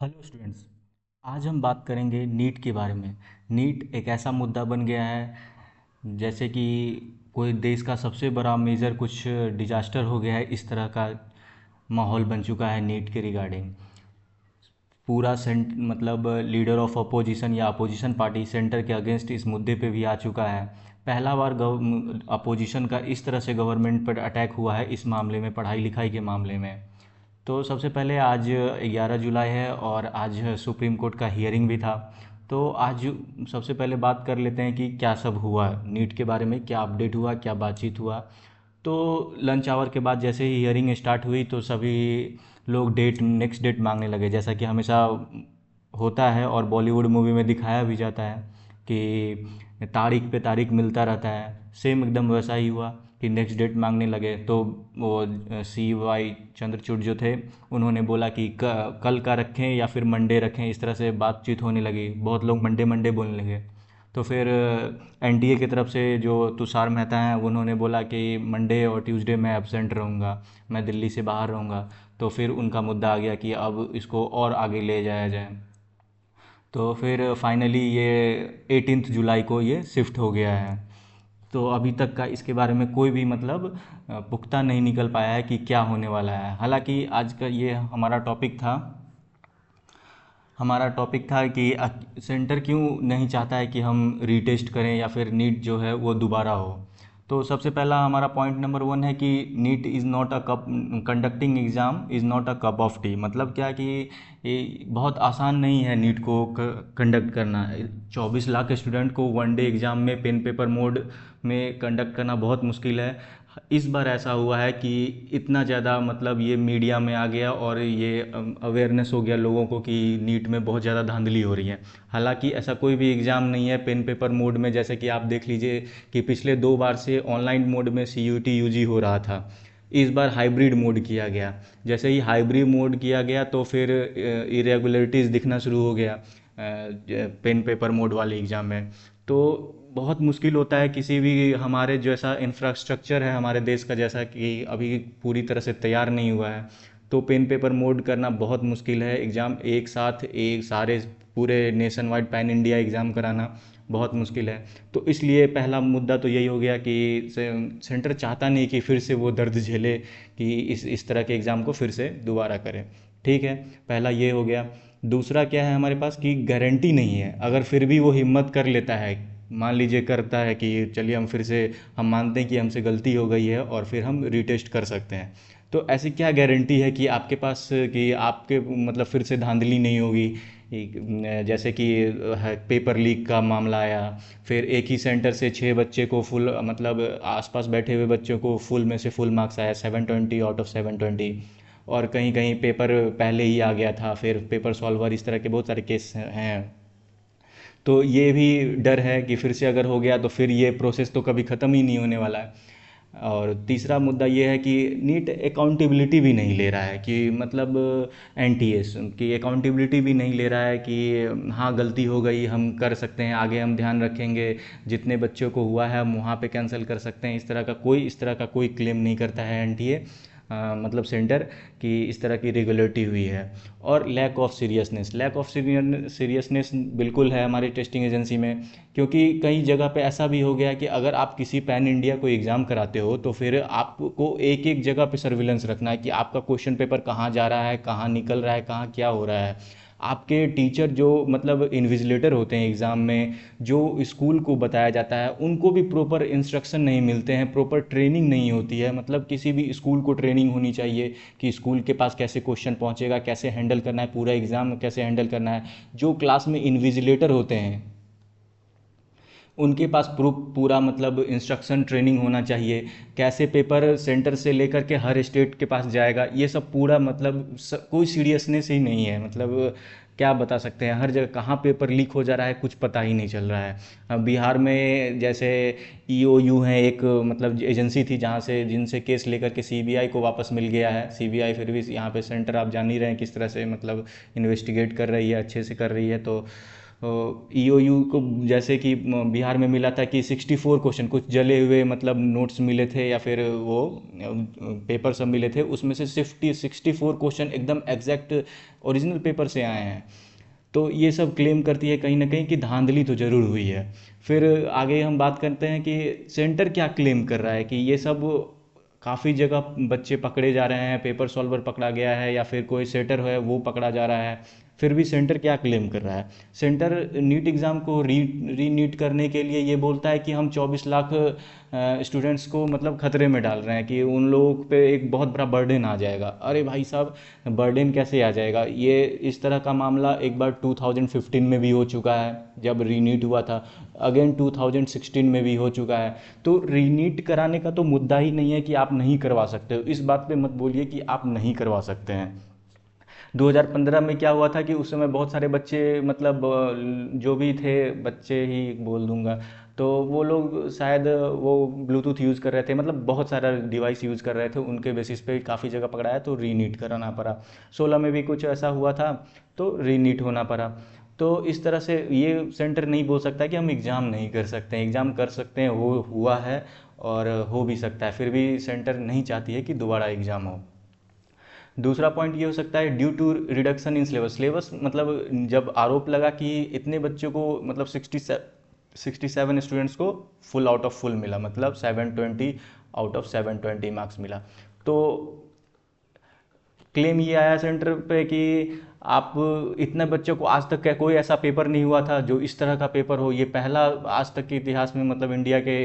Hello students. आज हम बात करेंगे नीट के बारे में। नीट एक ऐसा मुद्दा बन गया है जैसे कि कोई देश का सबसे बड़ा मेजर कुछ डिजास्टर हो गया है, इस तरह का माहौल बन चुका है नीट के रिगार्डिंग। पूरा सेंट मतलब लीडर ऑफ अपोजिशन या अपोजिशन पार्टी सेंटर के अगेंस्ट इस मुद्दे पे भी आ चुका है। पहला बार अपोजिशन का इस तरह से गवर्नमेंट पर अटैक हुआ है इस मामले में, पढ़ाई लिखाई के मामले में। तो सबसे पहले आज 11 जुलाई है और आज सुप्रीम कोर्ट का हियरिंग भी था। तो आज सबसे पहले बात कर लेते हैं कि क्या सब हुआ नीट के बारे में, क्या अपडेट हुआ, क्या बातचीत हुआ। तो लंच आवर के बाद जैसे ही हियरिंग स्टार्ट हुई तो सभी लोग नेक्स्ट डेट मांगने लगे, जैसा कि हमेशा होता है और बॉलीवुड मूवी में दिखाया भी जाता है कि तारीख पे तारीख मिलता रहता है। सेम एकदम वैसा ही हुआ कि नेक्स्ट डेट मांगने लगे। तो वो CY चंद्रचूड़ जो थे, उन्होंने बोला कि कल का रखें या फिर मंडे रखें, इस तरह से बातचीत होने लगी। बहुत लोग मंडे मंडे बोलने लगे। तो फिर NDA की तरफ से जो तुषार मेहता हैं, उन्होंने बोला कि मंडे और ट्यूसडे मैं एब्सेंट रहूँगा, मैं दिल्ली से बाहर रहूँगा। तो फिर उनका मुद्दा आ गया कि अब इसको और आगे ले जाया जाए। तो फिर फाइनली ये 18 जुलाई को ये शिफ्ट हो गया है। तो अभी तक का इसके बारे में कोई भी मतलब पुख्ता नहीं निकल पाया है कि क्या होने वाला है। हालांकि आज का ये हमारा टॉपिक था कि सेंटर क्यों नहीं चाहता है कि हम रीटेस्ट करें या फिर नीट जो है वो दोबारा हो। तो सबसे पहला हमारा पॉइंट नंबर 1 है कि NEET is not a cup conducting exam is not a cup of tea. मतलब क्या कि ये बहुत आसान नहीं है नीट को कंडक्ट करना। 24 लाख स्टूडेंट को वन डे एग्ज़ाम में पेन पेपर मोड में कंडक्ट करना बहुत मुश्किल है। इस बार ऐसा हुआ है कि इतना ज़्यादा मतलब ये मीडिया में आ गया और ये अवेयरनेस हो गया लोगों को कि नीट में बहुत ज़्यादा धांधली हो रही है। हालांकि ऐसा कोई भी एग्ज़ाम नहीं है पेन पेपर मोड में। जैसे कि आप देख लीजिए कि पिछले 2 बार से ऑनलाइन मोड में CUT UG हो रहा था, इस बार हाइब्रिड मोड किया गया। जैसे ही हाइब्रिड मोड किया गया तो फिर इरेगुलरिटीज़ दिखना शुरू हो गया पेन पेपर मोड वाले एग्ज़ाम में। तो बहुत मुश्किल होता है किसी भी हमारे जैसा इंफ्रास्ट्रक्चर है हमारे देश का, जैसा कि अभी पूरी तरह से तैयार नहीं हुआ है, तो पेन पेपर मोड करना बहुत मुश्किल है। एग्ज़ाम एक साथ एक सारे पूरे nation wide pan India exam कराना बहुत मुश्किल है। तो इसलिए पहला मुद्दा तो यही हो गया कि सेंटर चाहता नहीं कि फिर से वो दर्द झेले कि इस तरह के एग्ज़ाम को फिर से दोबारा करें। ठीक है, पहला ये हो गया। दूसरा क्या है हमारे पास कि गारंटी नहीं है। अगर फिर भी वो हिम्मत कर लेता है, मान लीजिए करता है कि चलिए हम फिर से हम मानते हैं कि हमसे गलती हो गई है और फिर हम रीटेस्ट कर सकते हैं। तो ऐसी क्या गारंटी है कि आपके पास कि आपके मतलब फिर से धांधली नहीं होगी। जैसे कि पेपर लीक का मामला आया, फिर एक ही सेंटर से 6 बच्चे को फुल मतलब आसपास बैठे हुए बच्चों को फुल में से फुल मार्क्स आया, 720 आउट ऑफ 720। और कहीं कहीं पेपर पहले ही आ गया था, फिर पेपर सॉल्वर, इस तरह के बहुत सारे केस हैं। तो ये भी डर है कि फिर से अगर हो गया तो फिर ये प्रोसेस तो कभी ख़त्म ही नहीं होने वाला है। और तीसरा मुद्दा ये है कि नीट अकाउंटेबिलिटी भी नहीं ले रहा है कि मतलब NTS की अकाउंटेबिलिटी भी नहीं ले रहा है कि हाँ गलती हो गई, हम कर सकते हैं, आगे हम ध्यान रखेंगे, जितने बच्चों को हुआ है हम वहाँ पे कैंसिल कर सकते हैं। इस तरह का कोई क्लेम नहीं करता है NTA मतलब सेंटर कि इस तरह की रेगुलेटरी हुई है। और लैक ऑफ सीरियसनेस बिल्कुल है हमारी टेस्टिंग एजेंसी में। क्योंकि कई जगह पे ऐसा भी हो गया है कि अगर आप किसी पैन इंडिया को एग्ज़ाम कराते हो तो फिर आपको एक एक जगह पे सर्विलेंस रखना है कि आपका क्वेश्चन पेपर कहाँ जा रहा है, कहाँ निकल रहा है, कहाँ क्या हो रहा है। आपके टीचर जो मतलब इन्विजिलेटर होते हैं एग्ज़ाम में, जो स्कूल को बताया जाता है, उनको भी प्रॉपर इंस्ट्रक्शन नहीं मिलते हैं, प्रॉपर ट्रेनिंग नहीं होती है। मतलब किसी भी स्कूल को ट्रेनिंग होनी चाहिए कि स्कूल के पास कैसे क्वेश्चन पहुंचेगा, कैसे हैंडल करना है, पूरा एग्ज़ाम कैसे हैंडल करना है। जो क्लास में इन्विजिलेटर होते हैं उनके पास पूरा मतलब इंस्ट्रक्शन ट्रेनिंग होना चाहिए। कैसे पेपर सेंटर से लेकर के हर स्टेट के पास जाएगा, ये सब पूरा मतलब कोई सीरियसनेस ही नहीं है। मतलब क्या बता सकते हैं, हर जगह कहाँ पेपर लीक हो जा रहा है कुछ पता ही नहीं चल रहा है। अब बिहार में जैसे EOU है एक मतलब एजेंसी थी जहाँ से जिनसे केस लेकर के CBI को वापस मिल गया है। CBI फिर भी यहाँ पे सेंटर आप जान ही रहे हैं किस तरह से मतलब इन्वेस्टिगेट कर रही है, अच्छे से कर रही है। तो EOU को जैसे कि बिहार में मिला था कि 64 क्वेश्चन, कुछ जले हुए मतलब नोट्स मिले थे या फिर वो पेपर सब मिले थे, उसमें से 64 क्वेश्चन एकदम एग्जैक्ट ओरिजिनल पेपर से आए हैं। तो ये सब क्लेम करती है कहीं ना कहीं कि धांधली तो ज़रूर हुई है। फिर आगे हम बात करते हैं कि सेंटर क्या क्लेम कर रहा है कि ये सब काफ़ी जगह बच्चे पकड़े जा रहे हैं, पेपर सॉल्वर पकड़ा गया है या फिर कोई सेटर है वो पकड़ा जा रहा है। फिर भी सेंटर क्या क्लेम कर रहा है? सेंटर नीट एग्ज़ाम को री नीट करने के लिए ये बोलता है कि हम 24 लाख स्टूडेंट्स को मतलब खतरे में डाल रहे हैं, कि उन लोगों पे एक बहुत बड़ा बर्डन आ जाएगा। अरे भाई साहब, बर्डन कैसे आ जाएगा? ये इस तरह का मामला एक बार 2015 में भी हो चुका है जब रीनीट हुआ था, अगेन 2016 में भी हो चुका है। तो रीनीट कराने का तो मुद्दा ही नहीं है कि आप नहीं करवा सकते हो, इस बात पे मत बोलिए कि आप नहीं करवा सकते हैं। 2015 में क्या हुआ था कि उस समय बहुत सारे बच्चे मतलब जो भी थे बच्चे ही बोल दूंगा, तो वो लोग शायद वो ब्लूटूथ यूज़ कर रहे थे, मतलब बहुत सारा डिवाइस यूज़ कर रहे थे, उनके बेसिस पे काफ़ी जगह पकड़ाया तो रीनीट कराना पड़ा। 16 में भी कुछ ऐसा हुआ था तो रीनीट होना पड़ा। तो इस तरह से ये सेंटर नहीं बोल सकता कि हम एग्ज़ाम नहीं कर सकते हैं, एग्ज़ाम कर सकते हैं, वो हुआ है और हो भी सकता है। फिर भी सेंटर नहीं चाहती है कि दोबारा एग्ज़ाम हो। दूसरा पॉइंट ये हो सकता है due to reduction in syllabus मतलब जब आरोप लगा कि इतने बच्चों को मतलब 67 स्टूडेंट्स को फुल आउट ऑफ फुल मिला, मतलब 720 आउट ऑफ 720 मार्क्स मिला। तो क्लेम ये आया सेंटर पे कि आप इतने बच्चों को, आज तक क्या कोई ऐसा पेपर नहीं हुआ था जो इस तरह का पेपर हो, ये पहला आज तक के इतिहास में मतलब इंडिया के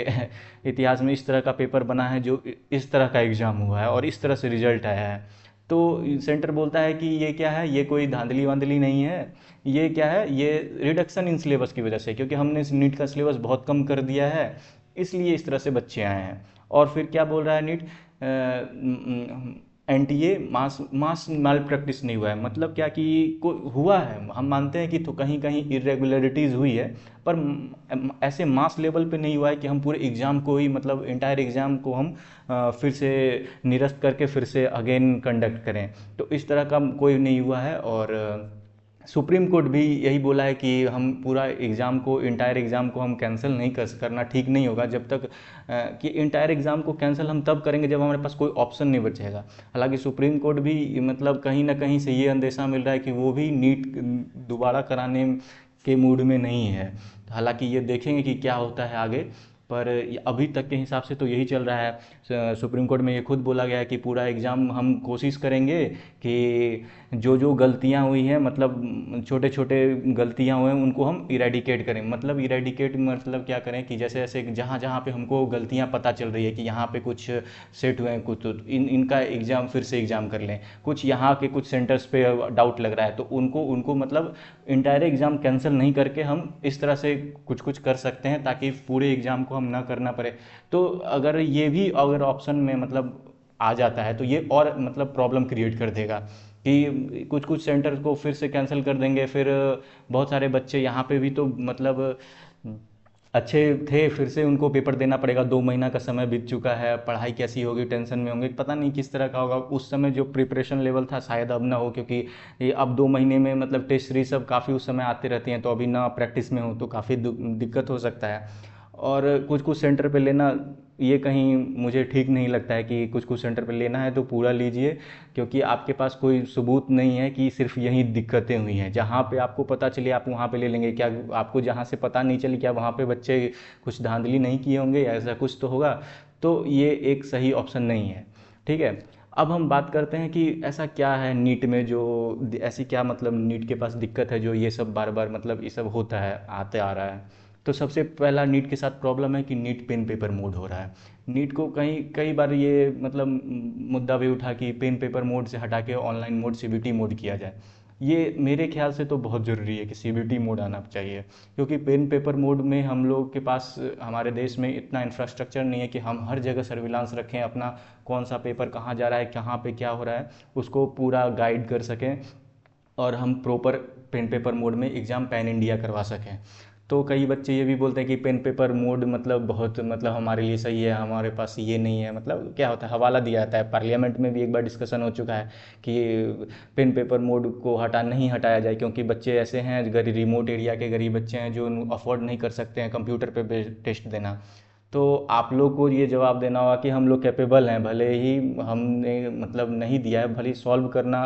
इतिहास में इस तरह का पेपर बना है जो इस तरह का एग्ज़ाम हुआ है और इस तरह से रिजल्ट आया है। तो सेंटर बोलता है कि ये क्या है, ये कोई धांधली वांधली नहीं है, ये क्या है, ये रिडक्शन इन सिलेबस की वजह से, क्योंकि हमने नीट का सिलेबस बहुत कम कर दिया है, इसलिए इस तरह से बच्चे आए हैं। और फिर क्या बोल रहा है नीट, एनटीए मास मास माल प्रैक्टिस नहीं हुआ है, मतलब क्या कि को हुआ है, हम मानते हैं कि तो कहीं कहीं इरेगुलरिटीज़ हुई है, पर ऐसे मास लेवल पे नहीं हुआ है कि हम पूरे एग्ज़ाम को ही मतलब इंटायर एग्ज़ाम को हम फिर से निरस्त करके फिर से अगेन कंडक्ट करें। तो इस तरह का कोई नहीं हुआ है। और सुप्रीम कोर्ट भी यही बोला है कि हम पूरा एग्ज़ाम को, इंटायर एग्ज़ाम को हम कैंसिल नहीं करना ठीक नहीं होगा, जब तक कि इंटायर एग्ज़ाम को कैंसिल हम तब करेंगे जब हमारे पास कोई ऑप्शन नहीं बचेगा। हालांकि सुप्रीम कोर्ट भी मतलब कहीं ना कहीं से ये अंदेशा मिल रहा है कि वो भी नीट दोबारा कराने के मूड में नहीं है। हालांकि ये देखेंगे कि क्या होता है आगे, पर अभी तक के हिसाब से तो यही चल रहा है। सुप्रीम कोर्ट में ये खुद बोला गया है कि पूरा एग्ज़ाम हम कोशिश करेंगे कि जो जो गलतियां हुई हैं, मतलब छोटे छोटे गलतियां हुए हैं उनको हम इरेडिकेट करें। मतलब इरेडिकेट मतलब क्या करें कि जैसे जैसे जहाँ जहाँ पे हमको गलतियां पता चल रही है कि यहाँ पे कुछ सेट हुए हैं कुछ, तो इनका एग्ज़ाम फिर से एग्ज़ाम कर लें। कुछ यहाँ के कुछ सेंटर्स पे डाउट लग रहा है तो उनको उनको मतलब इंटायर एग्ज़ाम कैंसिल नहीं करके हम इस तरह से कुछ कुछ कर सकते हैं ताकि पूरे एग्ज़ाम को हम ना करना पड़े। तो अगर ये भी अगर ऑप्शन में मतलब आ जाता है तो ये और मतलब प्रॉब्लम क्रिएट कर देगा कि कुछ कुछ सेंटर को फिर से कैंसिल कर देंगे, फिर बहुत सारे बच्चे यहाँ पे भी तो मतलब अच्छे थे, फिर से उनको पेपर देना पड़ेगा। 2 महीना का समय बीत चुका है, पढ़ाई कैसी होगी, टेंशन में होंगे, पता नहीं किस तरह का होगा। उस समय जो प्रिपरेशन लेवल था शायद अब ना हो, क्योंकि ये अब 2 महीने में मतलब टेस्ट सीरीज सब काफ़ी उस समय आते रहती हैं, तो अभी ना प्रैक्टिस में हो तो काफ़ी दिक्कत हो सकता है। और कुछ कुछ सेंटर पे लेना ये कहीं मुझे ठीक नहीं लगता है कि कुछ कुछ सेंटर पे लेना है तो पूरा लीजिए, क्योंकि आपके पास कोई सबूत नहीं है कि सिर्फ यही दिक्कतें हुई हैं। जहाँ पे आपको पता चले आप वहाँ पे ले लेंगे, क्या आपको जहाँ से पता नहीं चली क्या वहाँ पे बच्चे कुछ धांधली नहीं किए होंगे या ऐसा कुछ तो होगा। तो ये एक सही ऑप्शन नहीं है। ठीक है, अब हम बात करते हैं कि ऐसा क्या है नीट में, जो ऐसी क्या मतलब नीट के पास दिक्कत है जो ये सब बार बार मतलब ये सब होता है, आते आ रहा है। तो सबसे पहला नीट के साथ प्रॉब्लम है कि नीट पेन पेपर मोड हो रहा है। नीट को कहीं कई बार ये मतलब मुद्दा भी उठा कि पेन पेपर मोड से हटा के ऑनलाइन मोड सीबीटी मोड किया जाए। ये मेरे ख्याल से तो बहुत ज़रूरी है कि सीबीटी मोड आना चाहिए, क्योंकि पेन पेपर मोड में हम लोग के पास हमारे देश में इतना इंफ्रास्ट्रक्चर नहीं है कि हम हर जगह सर्विलांस रखें अपना, कौन सा पेपर कहाँ जा रहा है, कहाँ पे क्या हो रहा है, उसको पूरा गाइड कर सकें और हम प्रॉपर पेन पेपर मोड में एग्ज़ाम पैन इंडिया करवा सकें। तो कई बच्चे ये भी बोलते हैं कि पेन पेपर मोड मतलब बहुत मतलब हमारे लिए सही है, हमारे पास ये नहीं है। मतलब क्या होता है, हवाला दिया जाता है। पार्लियामेंट में भी एक बार डिस्कशन हो चुका है कि पेन पेपर मोड को नहीं हटाया जाए, क्योंकि बच्चे ऐसे हैं गरीब, रिमोट एरिया के गरीब बच्चे हैं जो अफोर्ड नहीं कर सकते हैं कंप्यूटर पे टेस्ट देना। तो आप लोग को ये जवाब देना होगा कि हम लोग कैपेबल हैं, भले ही हमने मतलब नहीं दिया है, भले ही सॉल्व करना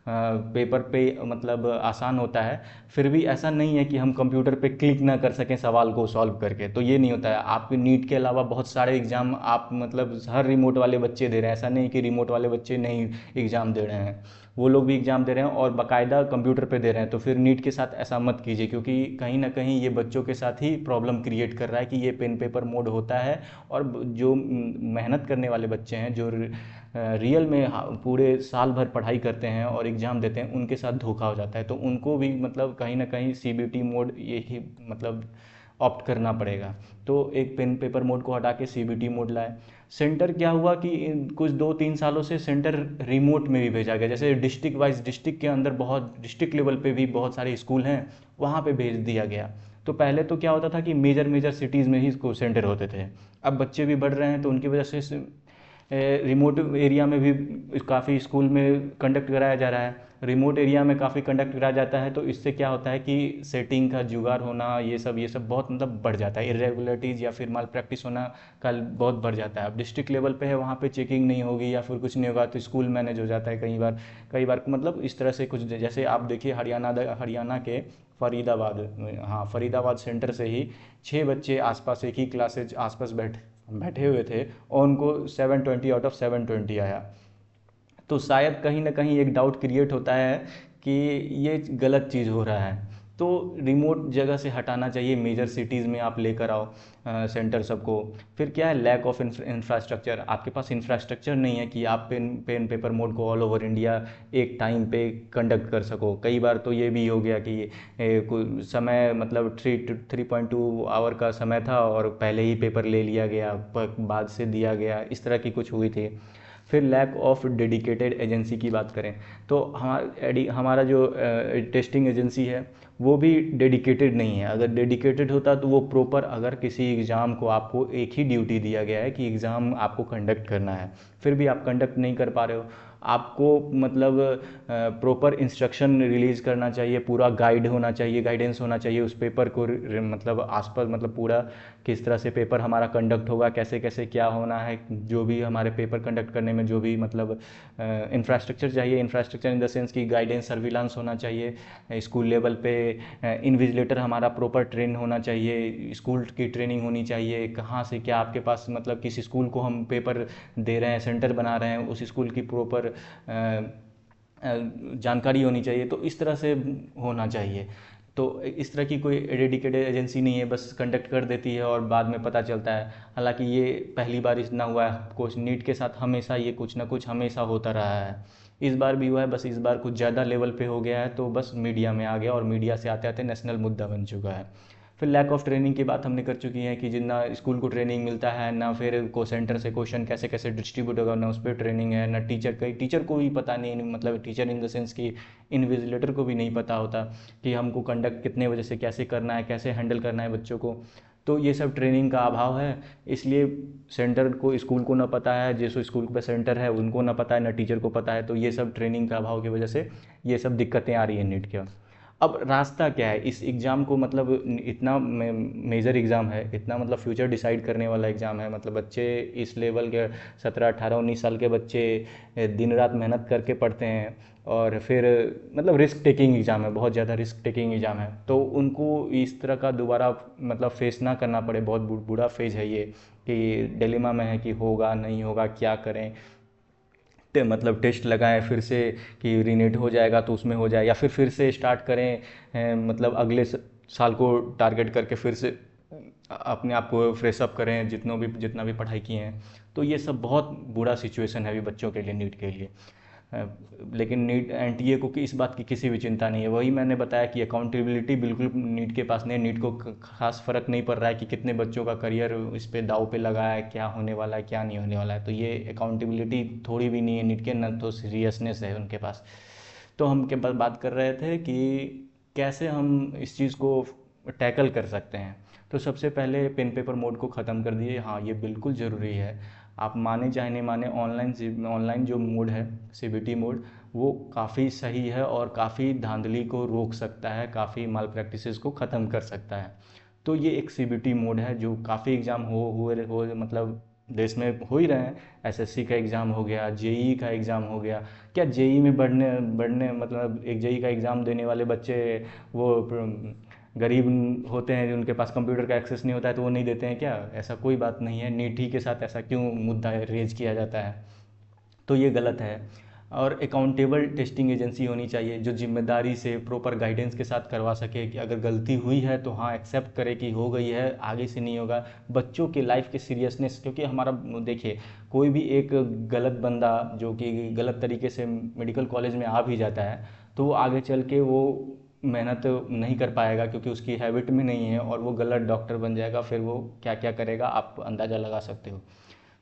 पेपर पे मतलब आसान होता है, फिर भी ऐसा नहीं है कि हम कंप्यूटर पे क्लिक ना कर सकें सवाल को सॉल्व करके। तो ये नहीं होता है। आपके नीट के अलावा बहुत सारे एग्ज़ाम आप मतलब हर रिमोट वाले बच्चे दे रहे हैं, ऐसा नहीं कि रिमोट वाले बच्चे नहीं एग्ज़ाम दे रहे हैं, वो लोग भी एग्ज़ाम दे रहे हैं और बाकायदा कंप्यूटर पे दे रहे हैं। तो फिर नीट के साथ ऐसा मत कीजिए, क्योंकि कहीं ना कहीं ये बच्चों के साथ ही प्रॉब्लम क्रिएट कर रहा है कि ये पेन पेपर मोड होता है। और जो मेहनत करने वाले बच्चे हैं, जो रियल में पूरे साल भर पढ़ाई करते हैं और एग्ज़ाम देते हैं, उनके साथ धोखा हो जाता है। तो उनको भी मतलब कहीं ना कहीं सीबीटी मोड ये ही मतलब ऑप्ट करना पड़ेगा। तो एक पेन पेपर मोड को हटा के सीबीटी मोड लाए। सेंटर क्या हुआ कि कुछ 2-3 सालों से सेंटर रिमोट में भी भेजा गया। जैसे डिस्ट्रिक्ट वाइज, डिस्ट्रिक्ट के अंदर बहुत डिस्ट्रिक्ट लेवल पे भी बहुत सारे स्कूल हैं, वहाँ पे भेज दिया गया। तो पहले तो क्या होता था कि मेजर मेजर सिटीज़ में ही सेंटर होते थे। अब बच्चे भी बढ़ रहे हैं तो उनकी वजह से रिमोट एरिया में भी काफ़ी स्कूल में कंडक्ट कराया जा रहा है, रिमोट एरिया में काफ़ी कंडक्ट कराया जाता है। तो इससे क्या होता है कि सेटिंग का जुगाड़ होना, ये सब बहुत मतलब बढ़ जाता है। इरेगुलरिटीज़ या फिर माल प्रैक्टिस होना का बहुत बढ़ जाता है। अब डिस्ट्रिक्ट लेवल पे है, वहाँ पे चेकिंग नहीं होगी या फिर कुछ नहीं होगा तो स्कूल मैनेज हो जाता है कई बार मतलब इस तरह से कुछ। जैसे आप देखिए हरियाणा के फरीदाबाद, हाँ फरीदाबाद सेंटर से ही 6 बच्चे आसपास एक ही क्लासेज आसपास बैठे हुए थे और उनको 720 आउट ऑफ 720 आया। तो शायद कहीं ना कहीं एक डाउट क्रिएट होता है कि ये गलत चीज़ हो रहा है। तो रिमोट जगह से हटाना चाहिए, मेजर सिटीज़ में आप लेकर आओ सेंटर सबको। फिर क्या है, लैक ऑफ इंफ्रास्ट्रक्चर। आपके पास इंफ्रास्ट्रक्चर नहीं है कि आप पेन पेपर मोड को ऑल ओवर इंडिया एक टाइम पे कंडक्ट कर सको। कई बार तो ये भी हो गया कि कोई समय मतलब 3.2 आवर का समय था और पहले ही पेपर ले लिया गया, बाद से दिया गया, इस तरह की कुछ हुई थी। फिर लैक ऑफ डेडिकेटेड एजेंसी की बात करें तो हमारा जो टेस्टिंग एजेंसी है वो भी डेडिकेटेड नहीं है। अगर डेडिकेटेड होता तो वो प्रॉपर, अगर किसी एग्ज़ाम को आपको एक ही ड्यूटी दिया गया है कि एग्ज़ाम आपको कंडक्ट करना है, फिर भी आप कंडक्ट नहीं कर पा रहे हो। आपको मतलब प्रॉपर इंस्ट्रक्शन रिलीज़ करना चाहिए, पूरा गाइड होना चाहिए, गाइडेंस होना चाहिए उस पेपर को मतलब आसपास, मतलब पूरा किस तरह से पेपर हमारा कंडक्ट होगा, कैसे कैसे क्या होना है, जो भी हमारे पेपर कंडक्ट करने में जो भी मतलब इंफ्रास्ट्रक्चर चाहिए, इंफ्रास्ट्रक्चर इन द सेंस की गाइडेंस सर्विलांस होना चाहिए स्कूल लेवल पे। इन्विजिलेटर हमारा प्रॉपर ट्रेन होना चाहिए, स्कूल की ट्रेनिंग होनी चाहिए, कहाँ से क्या आपके पास मतलब किस स्कूल को हम पेपर दे रहे हैं, सेंटर बना रहे हैं, उस स्कूल की प्रॉपर जानकारी होनी चाहिए। तो इस तरह से होना चाहिए। तो इस तरह की कोई डेडिकेटेड एजेंसी नहीं है, बस कंडक्ट कर देती है और बाद में पता चलता है। हालांकि ये पहली बार इतना हुआ है, कुछ नीट के साथ हमेशा ये कुछ ना कुछ हमेशा होता रहा है। इस बार भी हुआ है, बस इस बार कुछ ज़्यादा लेवल पे हो गया है तो बस मीडिया में आ गया और मीडिया से आते आते नेशनल मुद्दा बन चुका है। फिर लैक ऑफ ट्रेनिंग की बात हमने कर चुकी है कि जितना स्कूल को ट्रेनिंग मिलता है ना, फिर को सेंटर से क्वेश्चन कैसे कैसे डिस्ट्रीब्यूट होगा ना, उस पर ट्रेनिंग है ना। टीचर को भी पता नहीं, मतलब टीचर इन द सेंस कि इन्विजिलेटर को भी नहीं पता होता कि हमको कंडक्ट कितने बजे से कैसे करना है, कैसे हैंडल करना है बच्चों को। तो ये सब ट्रेनिंग का अभाव है, इसलिए सेंटर को, स्कूल को ना पता है, जिस स्कूल पे सेंटर है उनको ना पता है, ना टीचर को पता है। तो ये सब ट्रेनिंग का अभाव की वजह से ये सब दिक्कतें आ रही हैं नीट के। अब रास्ता क्या है इस एग्ज़ाम को, मतलब इतना मेजर एग्ज़ाम है, इतना मतलब फ्यूचर डिसाइड करने वाला एग्ज़ाम है। मतलब बच्चे इस लेवल के 17, 18, 19 साल के बच्चे दिन रात मेहनत करके पढ़ते हैं और फिर मतलब रिस्क टेकिंग एग्ज़ाम है, बहुत ज़्यादा रिस्क टेकिंग एग्ज़ाम है। तो उनको इस तरह का दोबारा मतलब फेस ना करना पड़े, बहुत बुरा फेज है ये कि डिलेमा में है कि होगा नहीं होगा, क्या करें। मतलब टेस्ट लगाएं फिर से कि रीनेट हो जाएगा तो उसमें हो जाए, या फिर से स्टार्ट करें मतलब अगले साल को टारगेट करके फिर से अपने आप को फ्रेश अप करें, जितना भी पढ़ाई किए हैं। तो ये सब बहुत बुरा सिचुएशन है अभी बच्चों के लिए, नीट के लिए। लेकिन नीट एनटीए को इस बात की किसी भी चिंता नहीं है। वही मैंने बताया कि अकाउंटेबिलिटी बिल्कुल नीट के पास नहीं है। नीट को खास फर्क नहीं पड़ रहा है कि कितने बच्चों का करियर इस पे दाव पे लगा है, क्या होने वाला है क्या नहीं होने वाला है। तो ये अकाउंटेबिलिटी थोड़ी भी नहीं है नीट के, न तो सीरियसनेस है उनके पास। तो हम के पास बात कर रहे थे कि कैसे हम इस चीज़ को टैकल कर सकते हैं। तो सबसे पहले पेन पेपर मोड को ख़त्म कर दिए। हाँ, ये बिल्कुल ज़रूरी है। आप माने चाहे नहीं माने, ऑनलाइन जो मोड है, सीबीटी मोड, वो काफ़ी सही है और काफ़ी धांधली को रोक सकता है, काफ़ी माल प्रैक्टिसेस को ख़त्म कर सकता है। तो ये एक सीबीटी मोड है जो काफ़ी एग्ज़ाम हो मतलब देश में हो ही रहे हैं। एसएससी का एग्ज़ाम हो गया, जेईई का एग्ज़ाम हो गया। क्या जेईई में बढ़ने बढ़ने मतलब एक जेईई का एग्ज़ाम देने वाले बच्चे वो गरीब होते हैं, उनके पास कंप्यूटर का एक्सेस नहीं होता है तो वो नहीं देते हैं क्या? ऐसा कोई बात नहीं है। नीट ही के साथ ऐसा क्यों मुद्दा रेज किया जाता है? तो ये गलत है। और अकाउंटेबल टेस्टिंग एजेंसी होनी चाहिए जो जिम्मेदारी से प्रॉपर गाइडेंस के साथ करवा सके कि अगर गलती हुई है तो हाँ एक्सेप्ट करे कि हो गई है, आगे से नहीं होगा। बच्चों के लाइफ के सीरियसनेस, क्योंकि हमारा देखिए, कोई भी एक गलत बंदा जो कि गलत तरीके से मेडिकल कॉलेज में आ भी जाता है तो वो आगे चल के वो मेहनत नहीं कर पाएगा, क्योंकि उसकी हैबिट में नहीं है, और वो गलत डॉक्टर बन जाएगा। फिर वो क्या क्या करेगा आप अंदाज़ा लगा सकते हो।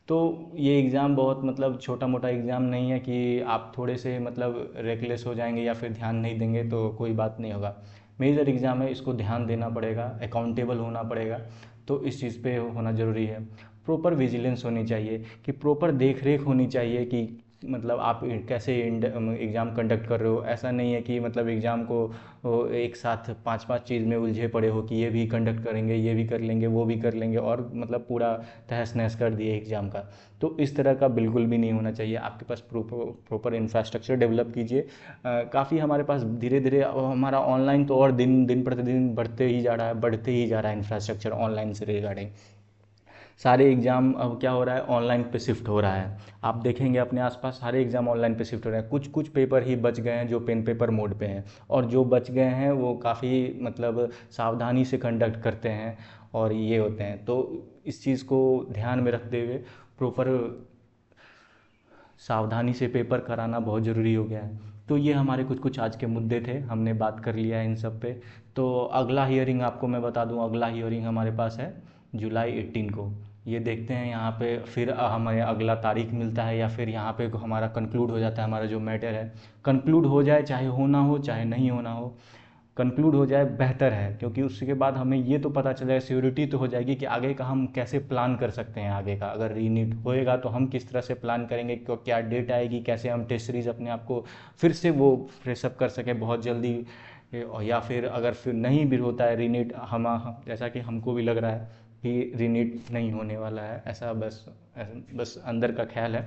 तो ये एग्ज़ाम बहुत मतलब छोटा मोटा एग्ज़ाम नहीं है कि आप थोड़े से मतलब रेकलेस हो जाएंगे या फिर ध्यान नहीं देंगे तो कोई बात नहीं होगा। मेजर एग्ज़ाम है, इसको ध्यान देना पड़ेगा, अकाउंटेबल होना पड़ेगा। तो इस चीज़ पे होना ज़रूरी है। प्रॉपर विजिलेंस होनी चाहिए, कि प्रॉपर देख रेख होनी चाहिए कि मतलब आप कैसे एग्ज़ाम कंडक्ट कर रहे हो। ऐसा नहीं है कि मतलब एग्ज़ाम को एक साथ पांच पांच चीज़ में उलझे पड़े हो कि ये भी कंडक्ट करेंगे, ये भी कर लेंगे, वो भी कर लेंगे, और मतलब पूरा तहस नहस कर दिए एग्ज़ाम का। तो इस तरह का बिल्कुल भी नहीं होना चाहिए। आपके पास प्रॉपर इंफ्रास्ट्रक्चर डेवलप कीजिए। काफ़ी हमारे पास धीरे धीरे हमारा ऑनलाइन तो और दिन दिन प्रतिदिन बढ़ते ही जा रहा है, बढ़ते ही जा रहा है इंफ्रास्ट्रक्चर ऑनलाइन से रिगार्डिंग। सारे एग्ज़ाम अब क्या हो रहा है, ऑनलाइन पे शिफ्ट हो रहा है। आप देखेंगे अपने आसपास सारे एग्ज़ाम ऑनलाइन पे शिफ्ट हो रहे हैं। कुछ कुछ पेपर ही बच गए हैं जो पेन पेपर मोड पे हैं, और जो बच गए हैं वो काफ़ी मतलब सावधानी से कंडक्ट करते हैं और ये होते हैं। तो इस चीज़ को ध्यान में रखते हुए प्रॉपर सावधानी से पेपर कराना बहुत ज़रूरी हो गया है। तो ये हमारे कुछ कुछ आज के मुद्दे थे, हमने बात कर लिया है इन सब पे। तो अगला हियरिंग आपको मैं बता दूं, अगला हियरिंग हमारे पास है जुलाई 18 को। ये देखते हैं यहाँ पे फिर हमें अगला तारीख मिलता है या फिर यहाँ पे हमारा कंक्लूड हो जाता है, हमारा जो मैटर है कंक्लूड हो जाए, चाहे होना हो चाहे नहीं होना हो, कंक्लूड हो जाए बेहतर है। क्योंकि उसके बाद हमें ये तो पता चल जाए, श्योरिटी तो हो जाएगी कि आगे का हम कैसे प्लान कर सकते हैं। आगे का अगर रीनीट होएगा तो हम किस तरह से प्लान करेंगे, क्या डेट आएगी, कैसे हम टेस्ट सीरीज अपने आप को फिर से वो फ्रेशअप कर सकें बहुत जल्दी। या फिर अगर फिर नहीं भी होता है रीनीट, जैसा कि हमको भी लग रहा है कि रीनीट नहीं होने वाला है, ऐसा बस अंदर का ख्याल है।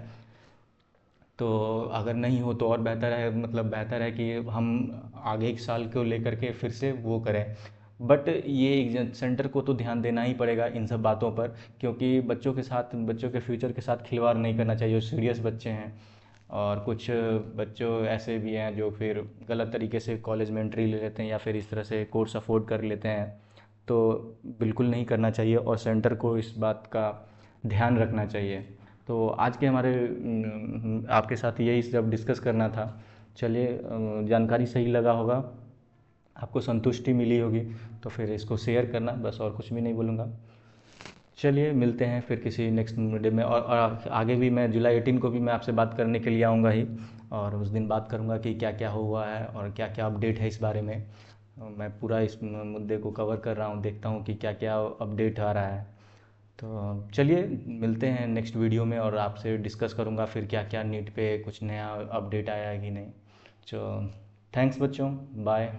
तो अगर नहीं हो तो और बेहतर है, मतलब बेहतर है कि हम आगे एक साल को लेकर के फिर से वो करें। बट ये सेंटर को तो ध्यान देना ही पड़ेगा इन सब बातों पर, क्योंकि बच्चों के साथ, बच्चों के फ्यूचर के साथ खिलवाड़ नहीं करना चाहिए। सीरियस बच्चे हैं, और कुछ बच्चों ऐसे भी हैं जो फिर गलत तरीके से कॉलेज में एंट्री ले लेते हैं या फिर इस तरह से कोर्स अफोर्ड कर लेते हैं। तो बिल्कुल नहीं करना चाहिए, और सेंटर को इस बात का ध्यान रखना चाहिए। तो आज के हमारे आपके साथ यही सब डिस्कस करना था। चलिए, जानकारी सही लगा होगा, आपको संतुष्टि मिली होगी, तो फिर इसको शेयर करना, बस और कुछ भी नहीं बोलूँगा। चलिए मिलते हैं फिर किसी नेक्स्ट वीडियो में, और आगे भी मैं जुलाई 18 को भी मैं आपसे बात करने के लिए आऊँगा ही, और उस दिन बात करूँगा कि क्या क्या हुआ है और क्या क्या अपडेट है इस बारे में। मैं पूरा इस मुद्दे को कवर कर रहा हूँ, देखता हूँ कि क्या क्या अपडेट आ रहा है। तो चलिए मिलते हैं नेक्स्ट वीडियो में, और आपसे डिस्कस करूँगा फिर क्या क्या नीट पे कुछ नया अपडेट आया है कि नहीं। तो थैंक्स बच्चों, बाय।